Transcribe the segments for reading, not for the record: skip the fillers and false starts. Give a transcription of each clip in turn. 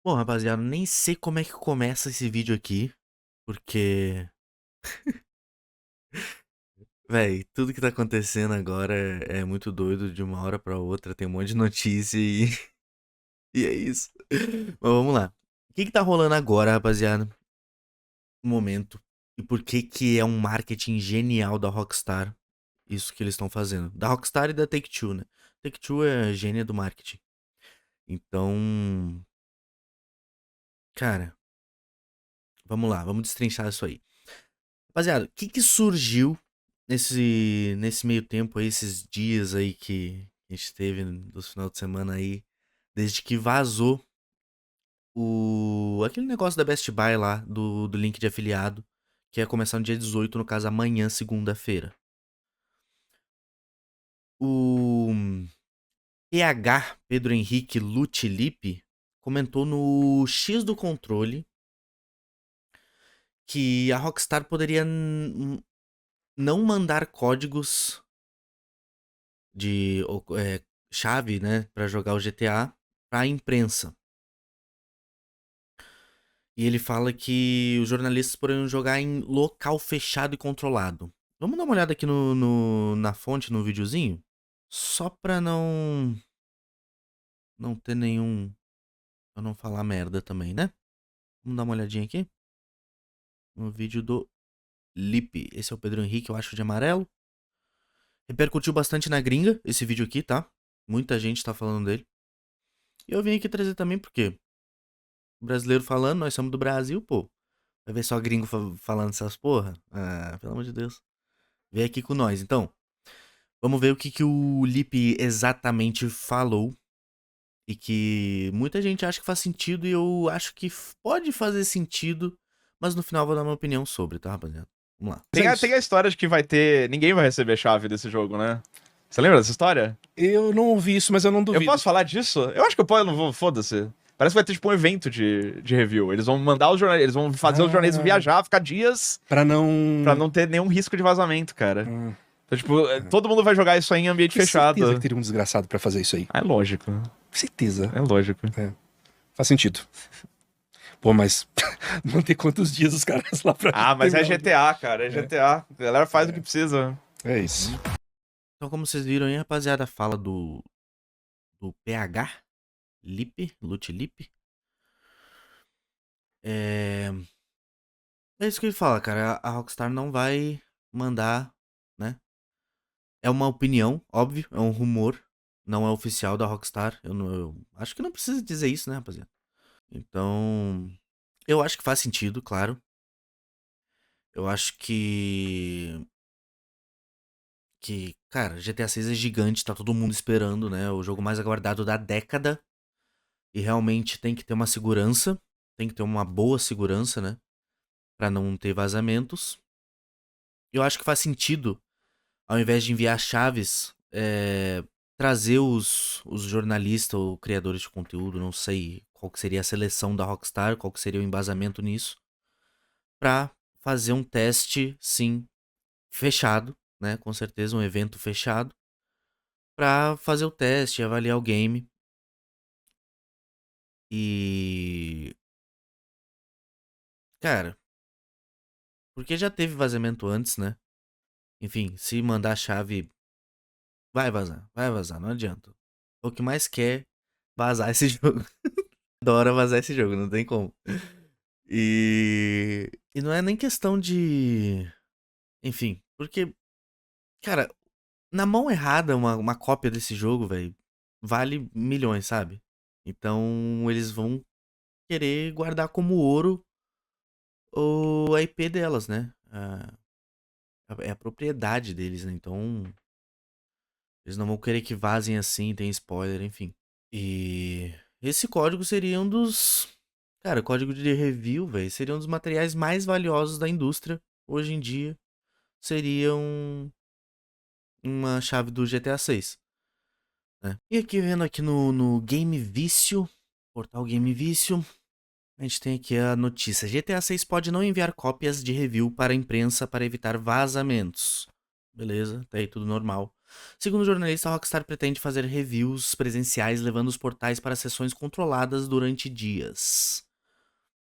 Bom, rapaziada, nem sei como é que começa esse vídeo aqui, porque, véi, tudo que tá acontecendo agora é muito doido de uma hora pra outra, tem um monte de notícia e, e é isso. Mas vamos lá. O que que tá rolando agora, rapaziada? No momento. E por que que é um marketing genial da Rockstar, isso que eles estão fazendo? Da Rockstar e da Take-Two, né? Take-Two é gênia do marketing. Então, cara, vamos lá, vamos destrinchar isso aí. Rapaziada, o que que surgiu nesse meio tempo aí, esses dias aí que a gente teve dos final de semana aí, desde que vazou aquele negócio da Best Buy lá, do link de afiliado, que ia começar no dia 18, no caso amanhã, segunda-feira. O PH, Pedro Henrique Lutilipe, comentou no X do Controle que a Rockstar poderia não mandar códigos de chave, né, para jogar o GTA para a imprensa. E ele fala que os jornalistas poderiam jogar em local fechado e controlado. Vamos dar uma olhada aqui na fonte, no videozinho? Só pra não ter nenhum... Pra não falar merda também, né? Vamos dar uma olhadinha aqui. No vídeo do Lipe. Esse é o Pedro Henrique, eu acho, de amarelo. Repercutiu bastante na gringa, esse vídeo aqui, tá? Muita gente tá falando dele. E eu vim aqui trazer também porque o brasileiro falando, nós somos do Brasil, pô. Vai ver só gringo falando essas porra? Ah, pelo amor de Deus. Vem aqui com nós, então. Vamos ver o que, que o Lipe exatamente falou. E que muita gente acha que faz sentido e eu acho que pode fazer sentido. Mas no final eu vou dar uma opinião sobre, tá, rapaziada? Vamos lá. Tem É a, tem isso. a história de que vai ter. Ninguém vai receber chave desse jogo, né? Você lembra dessa história? Eu não ouvi isso, mas eu não Eu duvido. posso falar disso? Eu acho que eu posso, eu não vou, foda-se. Parece que vai ter tipo um evento de review. Eles vão mandar os jornalistas, eles vão fazer os jornalistas viajar, ficar dias Pra pra não. não ter nenhum risco de vazamento, cara. Ah, Então, tipo, todo mundo vai jogar isso aí em ambiente tenho certeza que fechado. teria um desgraçado pra fazer isso aí. É lógico. Certeza. É lógico. É. Faz sentido. Pô, mas vão ter quantos dias os caras lá pra Ah, mas é terminar o jogo? GTA, cara. É GTA. A galera faz o que precisa. É isso. Então, como vocês viram aí, rapaziada, fala do PH Lipe, Lute Lipe. É. É isso que ele fala, cara. A Rockstar não vai mandar, né? É uma opinião, óbvio, é um rumor. Não é oficial da Rockstar. Eu acho que não precisa dizer isso, né, rapaziada? Então, eu acho que faz sentido, claro. Eu acho cara, GTA 6 é gigante, tá todo mundo esperando, né? O jogo mais aguardado da década. E realmente tem que ter uma segurança. Tem que ter uma boa segurança, né? Pra não ter vazamentos. Eu acho que faz sentido, ao invés de enviar chaves, trazer os jornalistas ou criadores de conteúdo, não sei qual que seria a seleção da Rockstar, qual que seria o embasamento nisso, pra fazer um teste, sim, fechado, né? Com certeza um evento fechado, pra fazer o teste, avaliar o game. E, cara, porque já teve vazamento antes, né? Enfim, se mandar a chave, vai vazar, não adianta. O que mais quer vazar esse jogo. Adora vazar esse jogo, não tem como. E não é nem questão de. Enfim, porque, cara, na mão errada, uma cópia desse jogo, velho, vale milhões, sabe? Então eles vão querer guardar como ouro a IP delas, né? É a propriedade deles, né? Então eles não vão querer que vazem assim, tem spoiler, enfim. E esse código seria um dos. Cara, o código de review, velho, seria um dos materiais mais valiosos da indústria hoje em dia. Seria uma chave do GTA 6. Né? E aqui vendo aqui no Game Vício, portal Game Vício, a gente tem aqui a notícia: GTA 6 pode não enviar cópias de review para a imprensa para evitar vazamentos. Beleza, tá aí tudo normal. Segundo o jornalista, a Rockstar pretende fazer reviews presenciais levando os portais para sessões controladas durante dias.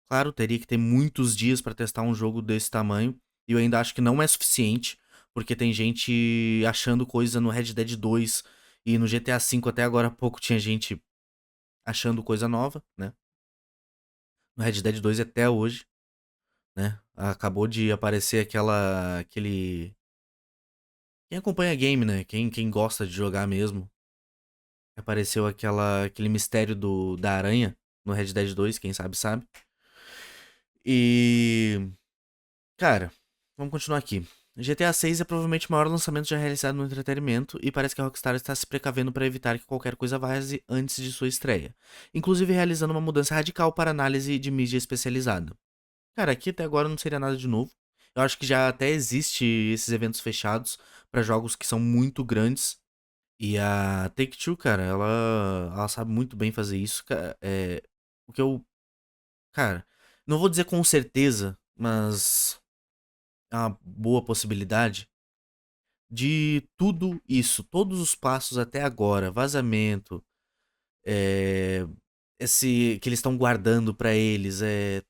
Claro, teria que ter muitos dias para testar um jogo desse tamanho, e eu ainda acho que não é suficiente, porque tem gente achando coisa no Red Dead 2 e no GTA V até agora há pouco tinha gente achando coisa nova, né? No Red Dead 2 até hoje, né? Acabou de aparecer aquele... Quem acompanha game, né? Quem gosta de jogar mesmo. Apareceu aquele mistério da aranha no Red Dead 2, quem sabe sabe. E... Cara, vamos continuar aqui. GTA 6 é provavelmente o maior lançamento já realizado no entretenimento e parece que a Rockstar está se precavendo para evitar que qualquer coisa vaze antes de sua estreia, inclusive realizando uma mudança radical para análise de mídia especializada. Cara, aqui até agora não seria nada de novo. Eu acho que já até existe esses eventos fechados para jogos que são muito grandes. E a Take-Two, cara, ela sabe muito bem fazer isso. O que eu, cara, não vou dizer com certeza, mas é uma boa possibilidade de tudo isso, todos os passos até agora, vazamento, é, esse que eles estão guardando pra eles, é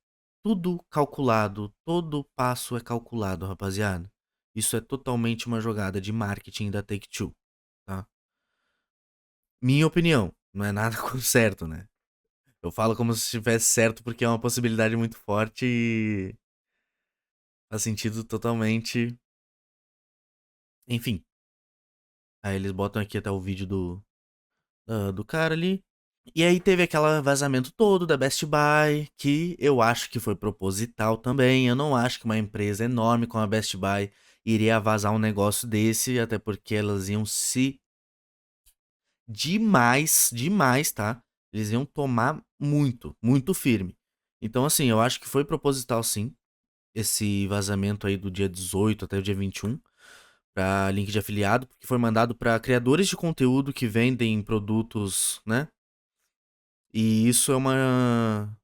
tudo calculado, todo passo é calculado, rapaziada. Isso é totalmente uma jogada de marketing da Take-Two, tá? Minha opinião, não é nada certo, né? Eu falo como se estivesse certo porque é uma possibilidade muito forte e faz sentido totalmente. Enfim, aí eles botam aqui até o vídeo do cara ali. E aí teve aquele vazamento todo da Best Buy, que eu acho que foi proposital também. Eu não acho que uma empresa enorme como a Best Buy iria vazar um negócio desse, até porque elas iam se demais, demais, tá? Eles iam tomar muito, muito firme. Então, assim, eu acho que foi proposital sim, esse vazamento aí do dia 18 até o dia 21 para link de afiliado, porque foi mandado para criadores de conteúdo que vendem produtos, né? E isso é uma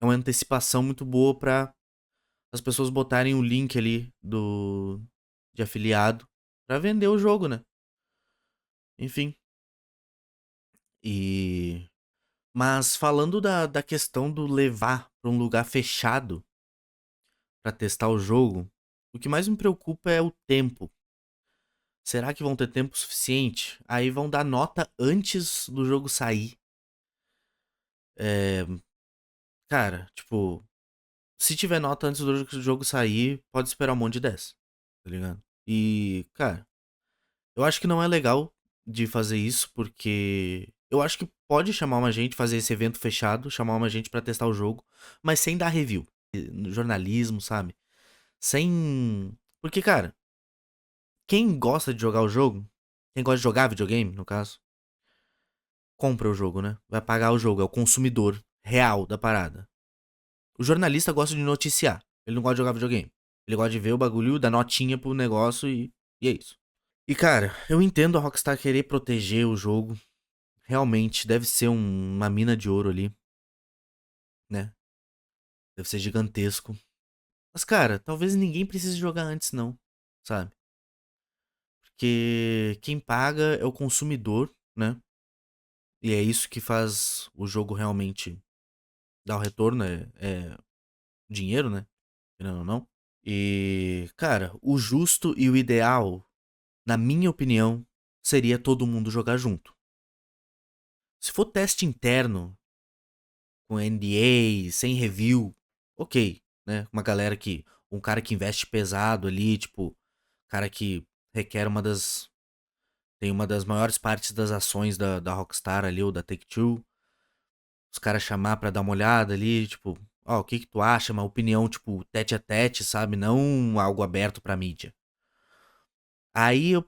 antecipação muito boa para as pessoas botarem o link ali de afiliado para vender o jogo, né? Enfim. E mas falando da questão do levar para um lugar fechado para testar o jogo, o que mais me preocupa é o tempo. Será que vão ter tempo suficiente? Aí vão dar nota antes do jogo sair. É, cara, tipo, se tiver nota antes do jogo sair, pode esperar um monte de 10, tá ligado? E, cara, eu acho que não é legal de fazer isso, porque eu acho que pode chamar uma gente, fazer esse evento fechado, chamar uma gente pra testar o jogo, mas sem dar review. No jornalismo, sabe? Sem. Porque, cara, quem gosta de jogar o jogo, quem gosta de jogar videogame, no caso, compra o jogo, né? Vai pagar o jogo, é o consumidor real da parada. O jornalista gosta de noticiar, ele não gosta de jogar videogame. Ele gosta de ver o bagulho, dar notinha pro negócio e é isso. E, cara, eu entendo a Rockstar querer proteger o jogo. Realmente, deve ser uma mina de ouro ali, né? Deve ser gigantesco. Mas, cara, talvez ninguém precise jogar antes, não, sabe? Porque quem paga é o consumidor, né? E é isso que faz o jogo realmente dar o retorno, é dinheiro, né? Querendo ou não. E, cara, o justo e o ideal, na minha opinião, seria todo mundo jogar junto. Se for teste interno, com NDA, sem review, ok, né? Uma galera que. Um cara que investe pesado ali, tipo, cara que requer tem uma das maiores partes das ações da Rockstar ali, ou da Take-Two. Os caras chamar pra dar uma olhada ali, tipo, ó, o que que tu acha? Uma opinião, tipo, tete a tete, sabe? Não algo aberto pra mídia. Aí eu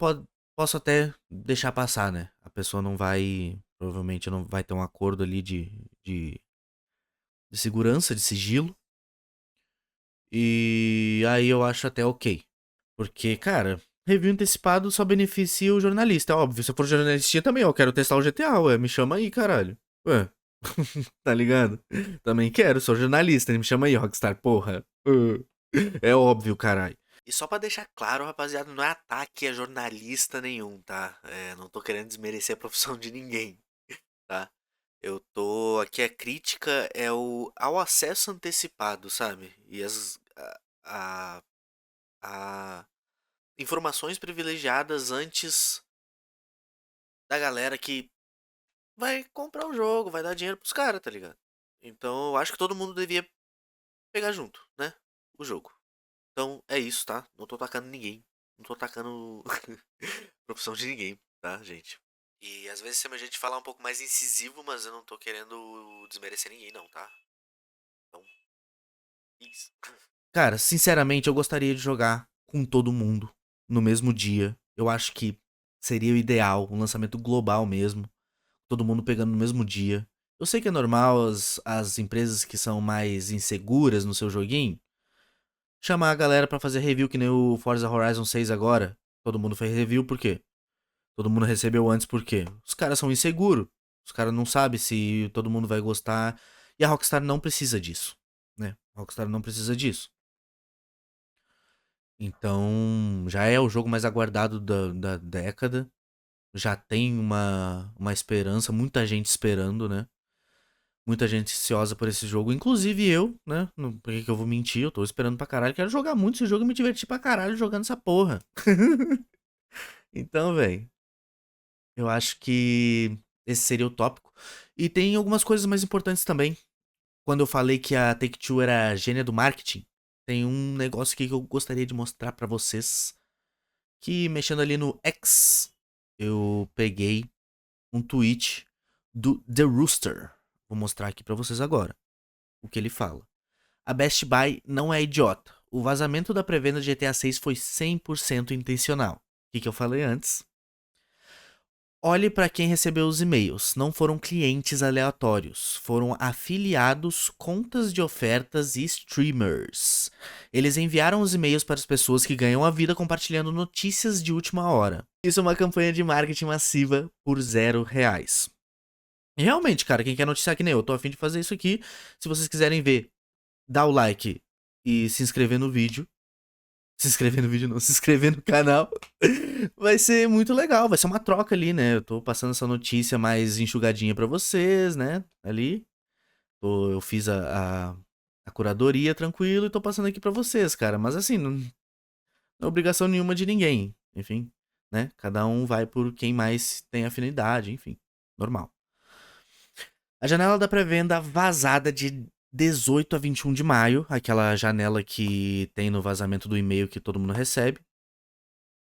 posso até deixar passar, né? A pessoa não vai. Provavelmente não vai ter um acordo ali de segurança, de sigilo. E aí eu acho até ok. Porque, cara, review antecipado só beneficia o jornalista. É óbvio, se eu for jornalistinha também, ó, eu quero testar o GTA, ué, me chama aí, caralho. Ué, tá ligado? Também quero, sou jornalista, me chama aí, Rockstar, porra. É óbvio, caralho. E só pra deixar claro, rapaziada, não é ataque a jornalista nenhum, tá? Não tô querendo desmerecer a profissão de ninguém, tá? Eu tô aqui, a crítica é ao acesso antecipado, sabe? E a, a informações privilegiadas antes da galera que vai comprar o jogo, vai dar dinheiro pros caras, tá ligado? Então eu acho que todo mundo devia pegar junto, né? O jogo. Então é isso, tá? Não tô atacando ninguém. Não tô atacando profissão de ninguém, tá, gente? E às vezes a gente falar um pouco mais incisivo, mas eu não tô querendo desmerecer ninguém, não, tá? Então, isso. Cara, sinceramente, eu gostaria de jogar com todo mundo no mesmo dia. Eu acho que seria o ideal, um lançamento global mesmo. Todo mundo pegando no mesmo dia. Eu sei que é normal as empresas que são mais inseguras no seu joguinho chamar a galera pra fazer review, que nem o Forza Horizon 6 agora. Todo mundo fez review, por quê? Todo mundo recebeu antes, por quê? Os caras são inseguros. Os caras não sabem se todo mundo vai gostar. E a Rockstar não precisa disso, né? A Rockstar não precisa disso. Então, já é o jogo mais aguardado da década. Já tem uma esperança, muita gente esperando, né? Muita gente ansiosa por esse jogo, inclusive eu, né? Por que eu vou mentir? Eu tô esperando pra caralho. Quero jogar muito esse jogo e me divertir pra caralho jogando essa porra. Então, velho, eu acho que esse seria o tópico. E tem algumas coisas mais importantes também. Quando eu falei que a Take-Two era a gênia do marketing, tem um negócio aqui que eu gostaria de mostrar pra vocês. Que mexendo ali no X, eu peguei um tweet do The Rooster. Vou mostrar aqui pra vocês agora o que ele fala. A Best Buy não é idiota. O vazamento da pré-venda de GTA 6 foi 100% intencional. O que eu falei antes? Olhe para quem recebeu os e-mails. Não foram clientes aleatórios. Foram afiliados, contas de ofertas e streamers. Eles enviaram os e-mails para as pessoas que ganham a vida compartilhando notícias de última hora. Isso é uma campanha de marketing massiva por R$0. E realmente, cara, quem quer noticiar que nem eu tô a fim de fazer isso aqui. Se vocês quiserem ver, dá o like e se inscrever no vídeo. Se inscrever no vídeo não, se inscrever no canal. Vai ser muito legal, vai ser uma troca ali, né? Eu tô passando essa notícia mais enxugadinha pra vocês, né? Ali. Eu fiz a curadoria tranquilo e tô passando aqui pra vocês, cara. Mas assim, não é obrigação nenhuma de ninguém. Enfim, né? Cada um vai por quem mais tem afinidade, enfim. Normal. A janela da pré-venda vazada de 18 a 21 de maio, aquela janela que tem no vazamento do e-mail que todo mundo recebe.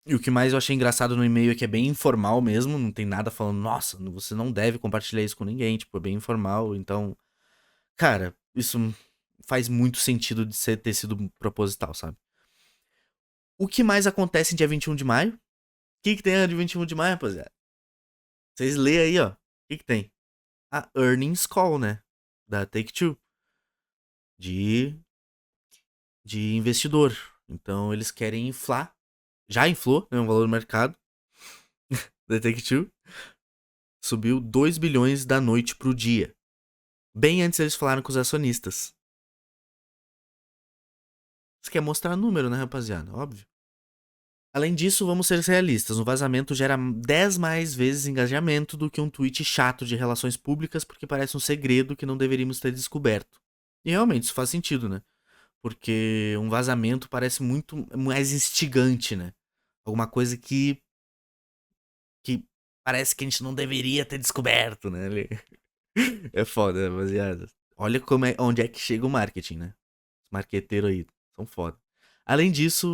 E o que mais eu achei engraçado no e-mail é que é bem informal mesmo, não tem nada falando, nossa, você não deve compartilhar isso com ninguém, tipo, é bem informal, então, cara, isso faz muito sentido de ter sido proposital, sabe? O que mais acontece em dia 21 de maio? O que tem no dia 21 de maio, rapaziada? Vocês lêem aí, ó. O que tem? A Earnings Call, né? Da Take-Two. De investidor. Então, eles querem inflar. Já inflou, né? O valor do mercado da Take-Two. Subiu 2 bilhões da noite pro dia. Bem antes eles falaram com os acionistas. Você quer mostrar número, né, rapaziada? Óbvio. Além disso, vamos ser realistas. Um vazamento gera 10 mais vezes engajamento do que um tweet chato de relações públicas porque parece um segredo que não deveríamos ter descoberto. E realmente, isso faz sentido, né? Porque um vazamento parece muito mais instigante, né? Alguma coisa que parece que a gente não deveria ter descoberto, né? É foda, rapaziada. Olha onde é que chega o marketing, né? Os marqueteiros aí são foda. Além disso.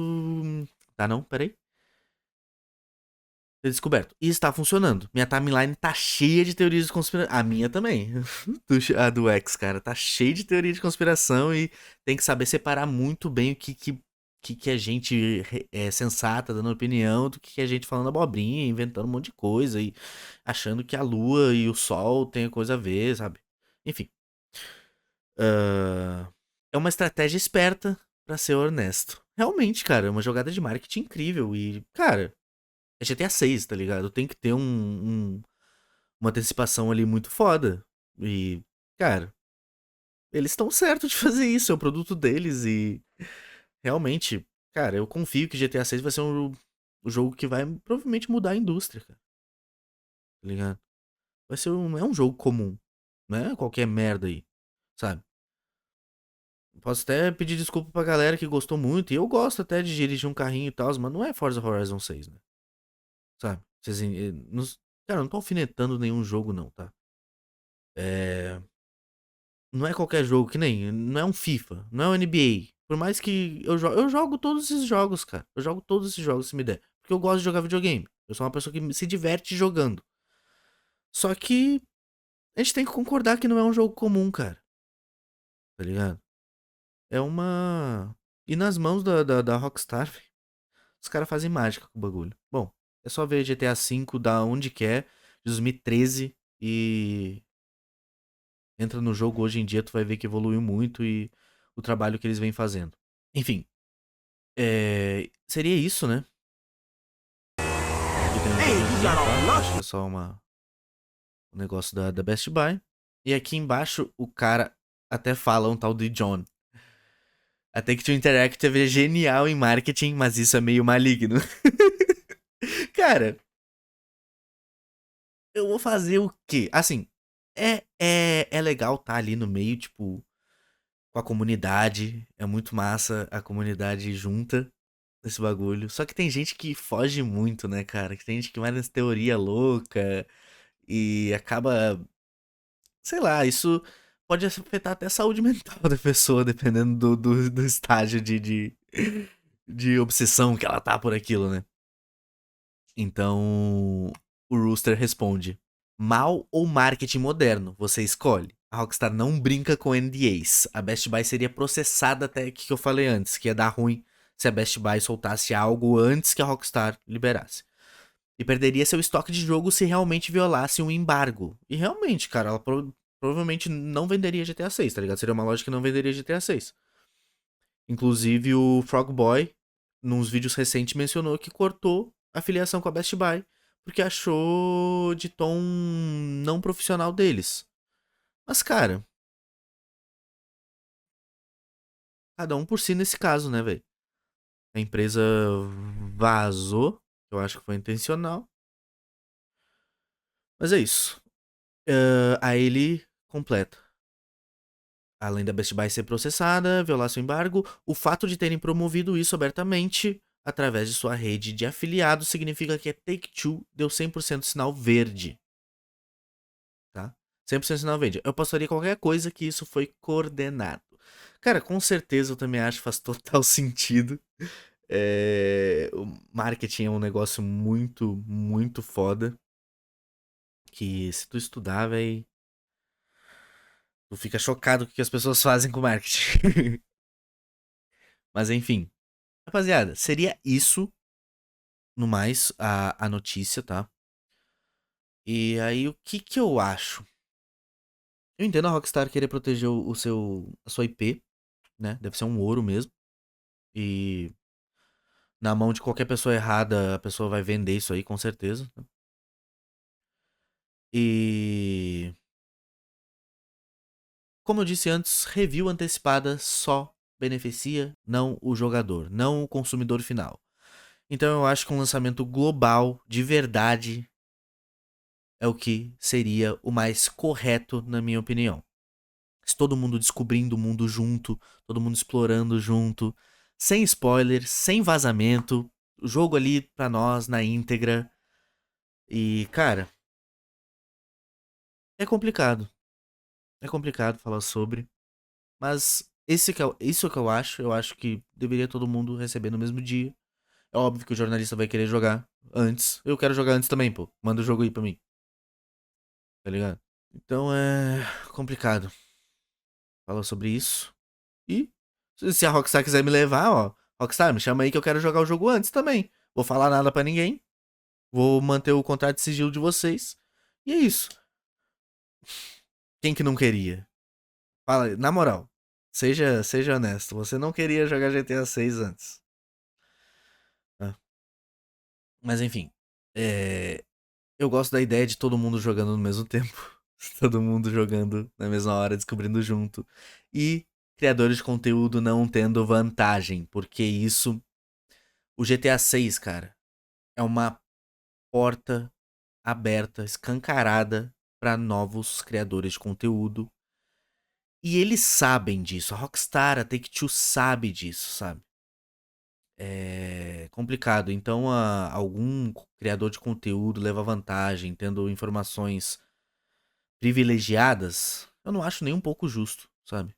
Tá não? Peraí. Ter descoberto. E está funcionando. Minha timeline tá cheia de teorias de conspiração. A minha também. A do X, cara. Tá cheia de teoria de conspiração e tem que saber separar muito bem o que é gente sensata dando opinião do que é gente falando abobrinha, inventando um monte de coisa e achando que a lua e o sol têm coisa a ver, sabe? Enfim. É uma estratégia esperta, pra ser honesto. Realmente, cara, é uma jogada de marketing incrível. E, cara, é GTA 6, tá ligado? Tem que ter uma antecipação ali muito foda. E, cara, eles estão certos de fazer isso. É o produto deles e realmente Cara, eu confio que GTA 6 vai ser um jogo que vai provavelmente mudar a indústria, cara. Tá ligado? Vai ser não é um jogo comum. Não é qualquer merda aí, sabe? Posso até pedir desculpa pra galera que gostou muito. E eu gosto até de dirigir um carrinho e tal, mas não é Forza Horizon 6, né? Sabe? Cara, eu não tô alfinetando nenhum jogo, não, tá? É. Não é qualquer jogo, que nem. Não é um FIFA, não é um NBA. Por mais que eu jogo todos esses jogos, cara. Eu jogo todos esses jogos se me der. Porque eu gosto de jogar videogame. Eu sou uma pessoa que se diverte jogando. Só que a gente tem que concordar que não é um jogo comum, cara. Tá ligado? É uma. E nas mãos da Rockstar, velho, os caras fazem mágica com o bagulho. Bom, é só ver GTA V da onde quer, de 2013, e entra no jogo hoje em dia, tu vai ver que evoluiu muito e o trabalho que eles vêm fazendo. Enfim, seria isso, né? Aqui tem um videozinho, tá? Acho que é só um negócio da Best Buy. E aqui embaixo o cara até fala um tal de John. A Take-Two Interactive é genial em marketing, mas isso é meio maligno. Cara, eu vou fazer o quê? Assim, é legal tá ali no meio, tipo, com a comunidade. É muito massa a comunidade junta nesse bagulho. Só que tem gente que foge muito, né, cara? Que tem gente que vai nessa teoria louca e acaba. Sei lá, isso pode afetar até a saúde mental da pessoa, dependendo do estágio de obsessão que ela tá por aquilo, né? Então, o Rooster responde: mal ou marketing moderno, você escolhe. A Rockstar não brinca com NDAs. A Best Buy seria processada até o que eu falei antes, que ia dar ruim se a Best Buy soltasse algo antes que a Rockstar liberasse. E perderia seu estoque de jogo se realmente violasse um embargo. E realmente, cara, ela provavelmente não venderia GTA 6, tá ligado? Seria uma loja que não venderia GTA 6. Inclusive o Frogboy, nos vídeos recentes, mencionou que cortou a filiação com a Best Buy porque achou de tom não profissional deles. Mas, cara, cada um por si nesse caso, né, velho? A empresa vazou, eu acho que foi intencional. Mas é isso. Aí ele completa. Além da Best Buy ser processada, violar seu embargo, o fato de terem promovido isso abertamente através de sua rede de afiliados significa que a Take-Two deu 100% sinal verde. Tá? 100% sinal verde. Eu passaria qualquer coisa que isso foi coordenado. Cara, com certeza eu também acho que faz total sentido. O marketing é um negócio muito, muito foda. Que se tu estudar, véi, tu fica chocado com o que as pessoas fazem com marketing. Mas enfim. Rapaziada, seria isso no mais a notícia, tá? E aí o que que eu acho? Eu entendo a Rockstar querer proteger a sua IP, né? Deve ser um ouro mesmo. E na mão de qualquer pessoa errada, a pessoa vai vender isso aí, com certeza. E como eu disse antes, review antecipada só beneficia não o jogador, não o consumidor final. Então eu acho que um lançamento global, de verdade, é o que seria o mais correto, na minha opinião. Se todo mundo descobrindo o mundo junto, todo mundo explorando junto, sem spoiler, sem vazamento, o jogo ali pra nós na íntegra. E, cara, é complicado. É complicado falar sobre, mas isso que eu acho. Eu acho que deveria todo mundo receber no mesmo dia. É óbvio que o jornalista vai querer jogar antes. Eu quero jogar antes também, pô. Manda o jogo aí pra mim, tá ligado? Então é complicado falar sobre isso. E se a Rockstar quiser me levar, ó, Rockstar, me chama aí que eu quero jogar o jogo antes também. Vou falar nada pra ninguém. Vou manter o contrato de sigilo de vocês. E é isso. Quem que não queria? Fala, aí, na moral. Seja honesto. Você não queria jogar GTA 6 antes. Ah, mas enfim. É, eu gosto da ideia de todo mundo jogando no mesmo tempo. Todo mundo jogando na mesma hora, descobrindo junto. E criadores de conteúdo não tendo vantagem. Porque isso o GTA 6, cara, é uma porta aberta, escancarada pra novos criadores de conteúdo. E eles sabem disso. A Rockstar, a Take-Two sabe disso, sabe? É complicado. Então, algum criador de conteúdo leva vantagem, tendo informações privilegiadas, eu não acho nem um pouco justo, sabe?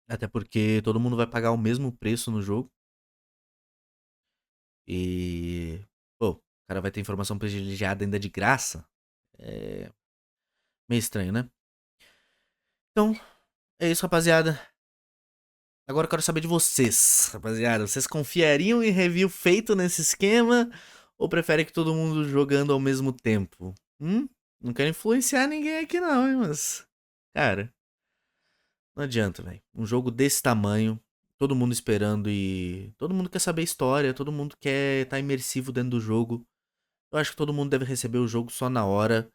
Até porque todo mundo vai pagar o mesmo preço no jogo. E. Pô, o cara vai ter informação privilegiada ainda de graça. É meio estranho, né? Então, é isso, rapaziada. Agora eu quero saber de vocês, rapaziada. Vocês confiariam em review feito nesse esquema? Ou preferem que todo mundo jogando ao mesmo tempo? Não quero influenciar ninguém aqui não, hein, mas... Cara, não adianta, velho. Um jogo desse tamanho, todo mundo esperando e... Todo mundo quer saber a história, todo mundo quer estar imersivo dentro do jogo. Eu acho que todo mundo deve receber o jogo só na hora.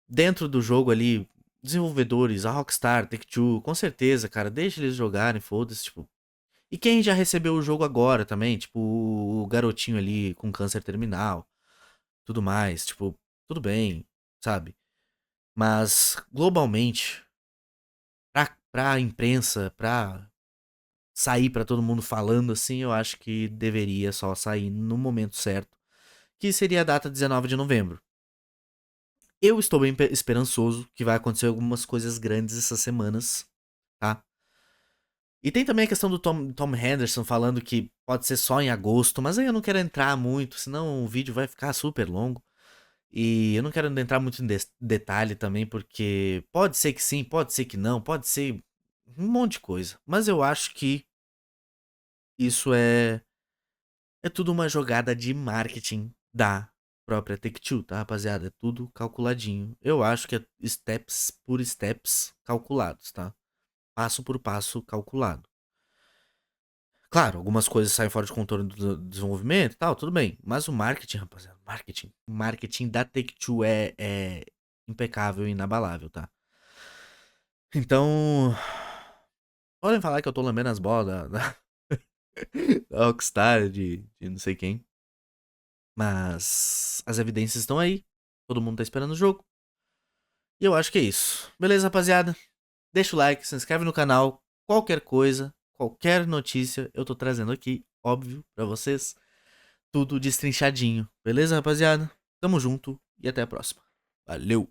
Dentro do jogo ali, desenvolvedores, a Rockstar, Take-Two, com certeza, cara, deixa eles jogarem, foda-se, tipo... E quem já recebeu o jogo agora também, tipo, o garotinho ali com câncer terminal, tudo mais, tipo, tudo bem, sabe? Mas, globalmente, pra imprensa, pra sair pra todo mundo falando assim, eu acho que deveria só sair no momento certo, que seria a data 19 de novembro. Eu estou bem esperançoso que vai acontecer algumas coisas grandes essas semanas, tá? E tem também a questão do Tom Henderson falando que pode ser só em agosto, mas aí eu não quero entrar muito, senão o vídeo vai ficar super longo. E eu não quero entrar muito em detalhe também, porque pode ser que sim, pode ser que não, pode ser um monte de coisa. Mas eu acho que isso é tudo uma jogada de marketing da própria Take-Two, tá, rapaziada? É tudo calculadinho. Eu acho que é steps por steps calculados, tá? Passo por passo calculado. Claro, algumas coisas saem fora de controle do desenvolvimento e tal, tudo bem. Mas o marketing, rapaziada, marketing da Take-Two é impecável e inabalável, tá? Então, podem falar que eu tô lambendo as bolas da Rockstar, de não sei quem. Mas as evidências estão aí. Todo mundo tá esperando o jogo. E eu acho que é isso. Beleza, rapaziada? Deixa o like, se inscreve no canal. Qualquer coisa, qualquer notícia, eu tô trazendo aqui, óbvio, pra vocês. Tudo destrinchadinho. Beleza, rapaziada? Tamo junto e até a próxima. Valeu!